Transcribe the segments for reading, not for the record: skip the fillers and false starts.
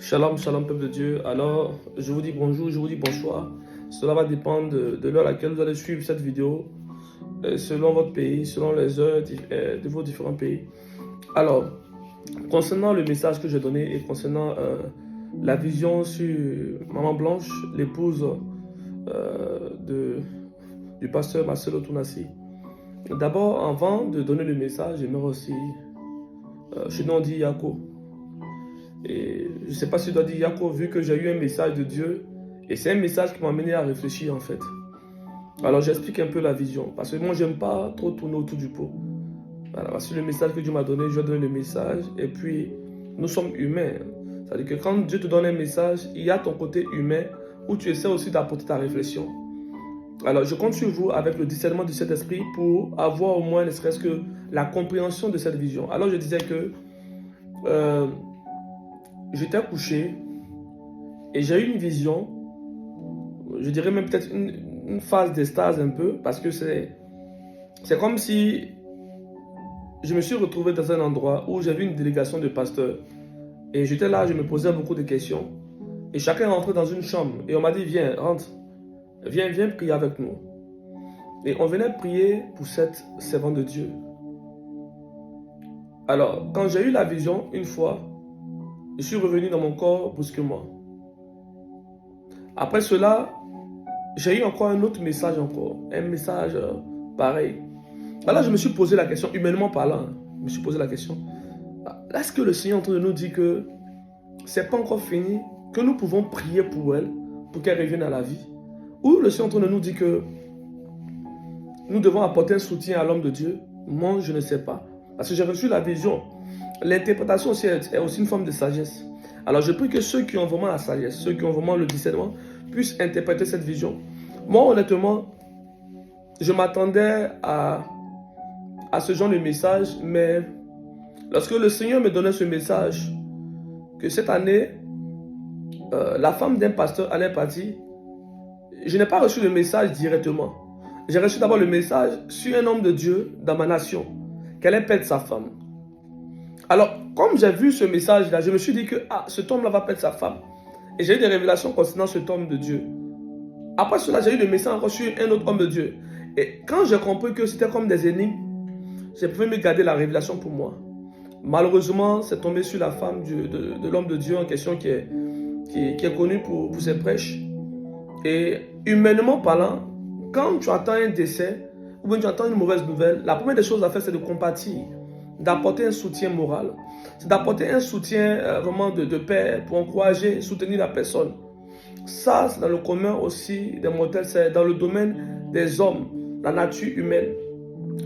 Shalom, shalom, peuple de Dieu. Alors, je vous dis bonjour, je vous dis bonsoir. Cela va dépendre de l'heure à laquelle vous allez suivre cette vidéo, selon votre pays, selon les heures de vos différents pays. Alors, concernant le message que j'ai donné et concernant la vision sur Maman Blanche, l'épouse du pasteur Marcelo Tounassi. D'abord, avant de donner le message, j'aimerais aussi, chez nous on dit Yako. Et je ne sais pas si je dois dire Yako, vu que j'ai eu un message de Dieu. Et c'est un message qui m'a amené à réfléchir en fait. Alors j'explique un peu la vision. Parce que moi, j'aime pas trop tourner autour du pot. Voilà, voici le message que Dieu m'a donné. Je vais donner le message. Et puis, nous sommes humains. C'est-à-dire que quand Dieu te donne un message, il y a ton côté humain où tu essaies aussi d'apporter ta réflexion. Alors, je compte sur vous avec le discernement du Saint-Esprit pour avoir au moins, ne serait-ce que la compréhension de cette vision. Alors, je disais que j'étais couché et j'ai eu une vision, je dirais même peut-être une phase d'extase un peu, parce que c'est comme si je me suis retrouvé dans un endroit où j'avais une délégation de pasteurs. Et j'étais là, je me posais beaucoup de questions. Et chacun rentrait dans une chambre. Et on m'a dit, viens, rentre. Viens prier avec nous. Et on venait prier pour cette servante de Dieu. Alors, quand j'ai eu la vision, une fois, je suis revenu dans mon corps brusquement. Après cela, j'ai eu encore un autre message un message pareil. Alors je me suis posé la question, humainement parlant, je me suis posé la question, est-ce que le Seigneur est en train de nous dire que c'est pas encore fini, que nous pouvons prier pour elle, pour qu'elle revienne à la vie? Ou le Seigneur est en train de nous dire que nous devons apporter un soutien à l'homme de Dieu? Moi, je ne sais pas. Parce que j'ai reçu la vision. L'interprétation aussi est aussi une forme de sagesse. Alors je prie que ceux qui ont vraiment la sagesse, ceux qui ont vraiment le discernement, puissent interpréter cette vision. Moi, honnêtement, je m'attendais à ce genre de message, mais lorsque le Seigneur me donnait ce message, que cette année, la femme d'un pasteur allait partir, je n'ai pas reçu le message directement. J'ai reçu d'abord le message sur un homme de Dieu dans ma nation, qu'elle allait perdre sa femme. Alors, comme j'ai vu ce message-là, je me suis dit que cet homme-là va perdre sa femme. Et j'ai eu des révélations concernant cet homme de Dieu. Après cela, j'ai eu le message encore sur un autre homme de Dieu. Et quand j'ai compris que c'était comme des énigmes, j'ai pu me garder la révélation pour moi. Malheureusement, c'est tombé sur la femme de l'homme de Dieu en question qui est connu pour ses prêches. Et humainement parlant, quand tu entends un décès ou bien tu entends une mauvaise nouvelle, la première des choses à faire, c'est de compatir, d'apporter un soutien moral. C'est d'apporter un soutien vraiment de paix pour encourager, soutenir la personne. Ça, c'est dans le commun aussi des mortels, c'est dans le domaine des hommes, la nature humaine.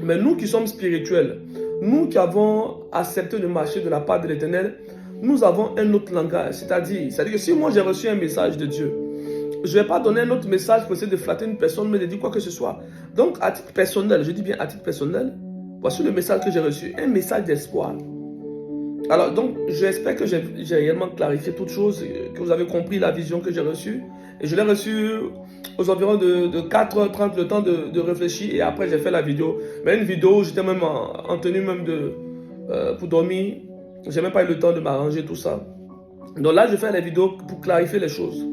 Mais nous qui sommes spirituels, nous qui avons accepté de marcher de la part de l'Éternel, nous avons un autre langage. C'est-à-dire que si moi j'ai reçu un message de Dieu, je ne vais pas donner un autre message pour essayer de flatter une personne, mais de dire quoi que ce soit. Donc, à titre personnel, je dis bien à titre personnel, voici le message que j'ai reçu, un message d'espoir. Alors, donc, j'espère que j'ai réellement clarifié toutes choses, que vous avez compris la vision que j'ai reçue. Et je l'ai reçue aux environs de 4h30, le temps de réfléchir, et après j'ai fait la vidéo. Mais une vidéo où j'étais même en tenue même pour dormir. J'ai même pas eu le temps de m'arranger, tout ça. Donc là, je fais la vidéo pour clarifier les choses.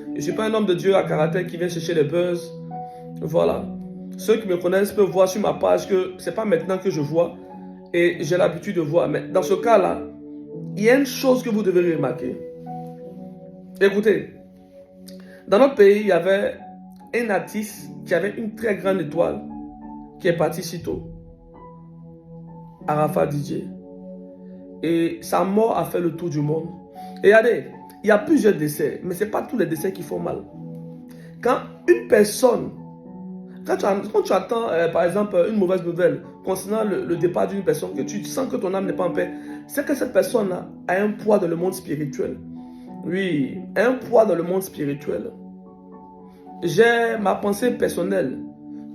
Je ne suis pas un homme de Dieu à caractère qui vient chercher les buzz. Voilà. Ceux qui me connaissent peuvent voir sur ma page que ce n'est pas maintenant que je vois. Et j'ai l'habitude de voir. Mais dans ce cas-là, il y a une chose que vous devez remarquer. Écoutez, dans notre pays, il y avait un artiste qui avait une très grande étoile qui est parti si tôt. Arafat DJ. Et sa mort a fait le tour du monde. Et regardez, il y a plusieurs décès, mais ce n'est pas tous les décès qui font mal. Quand une personne, quand tu attends par exemple une mauvaise nouvelle concernant le départ d'une personne, que tu sens que ton âme n'est pas en paix, c'est que cette personne a un poids dans le monde spirituel. Oui, un poids dans le monde spirituel. J'ai ma pensée personnelle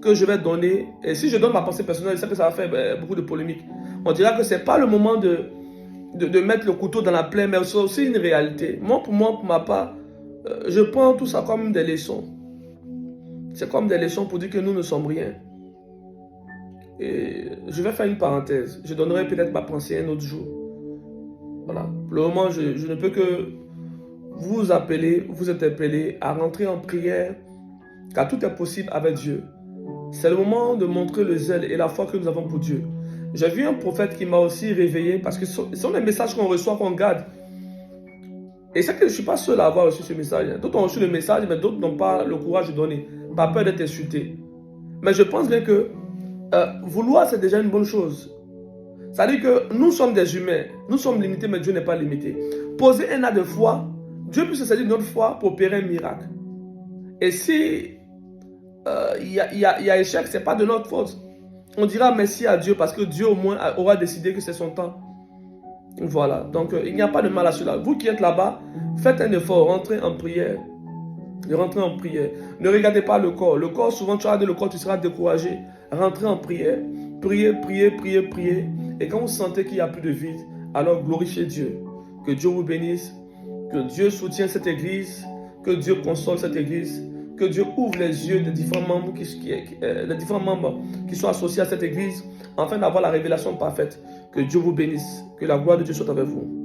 que je vais donner. Et si je donne ma pensée personnelle, je sais que ça va faire beaucoup de polémiques. On dira que ce n'est pas le moment de mettre le couteau dans la plaie, mais c'est aussi une réalité. Moi, pour ma part, je prends tout ça comme des leçons. C'est comme des leçons pour dire que nous ne sommes rien. Et je vais faire une parenthèse. Je donnerai peut-être ma pensée un autre jour. Voilà. Pour le moment, je ne peux que vous appelez, vous êtes appelés à rentrer en prière, car tout est possible avec Dieu. C'est le moment de montrer le zèle et la foi que nous avons pour Dieu. J'ai vu un prophète qui m'a aussi réveillé, parce que ce sont des messages qu'on reçoit, qu'on garde. Et c'est que je ne suis pas seul à avoir reçu ce message. D'autres ont reçu le message, mais d'autres n'ont pas le courage de donner, par peur d'être insultés. Mais je pense bien que vouloir, c'est déjà une bonne chose. C'est-à-dire que nous sommes des humains, nous sommes limités, mais Dieu n'est pas limité. Poser un acte de foi, Dieu peut se servir de notre foi pour opérer un miracle. Et si il y a échec, ce n'est pas de notre faute. On dira merci à Dieu parce que Dieu au moins aura décidé que c'est son temps. Voilà, donc il n'y a pas de mal à cela. Vous qui êtes là-bas, faites un effort, rentrez en prière. Rentrez en prière. Ne regardez pas le corps. Le corps, souvent tu regardes le corps, tu seras découragé. Rentrez en prière. Priez, priez, priez, priez. Et quand vous sentez qu'il n'y a plus de vide, alors glorifiez Dieu. Que Dieu vous bénisse. Que Dieu soutienne cette église. Que Dieu console cette église. Que Dieu ouvre les yeux des différents membres qui sont associés à cette église, afin d'avoir la révélation parfaite. Que Dieu vous bénisse. Que la gloire de Dieu soit avec vous.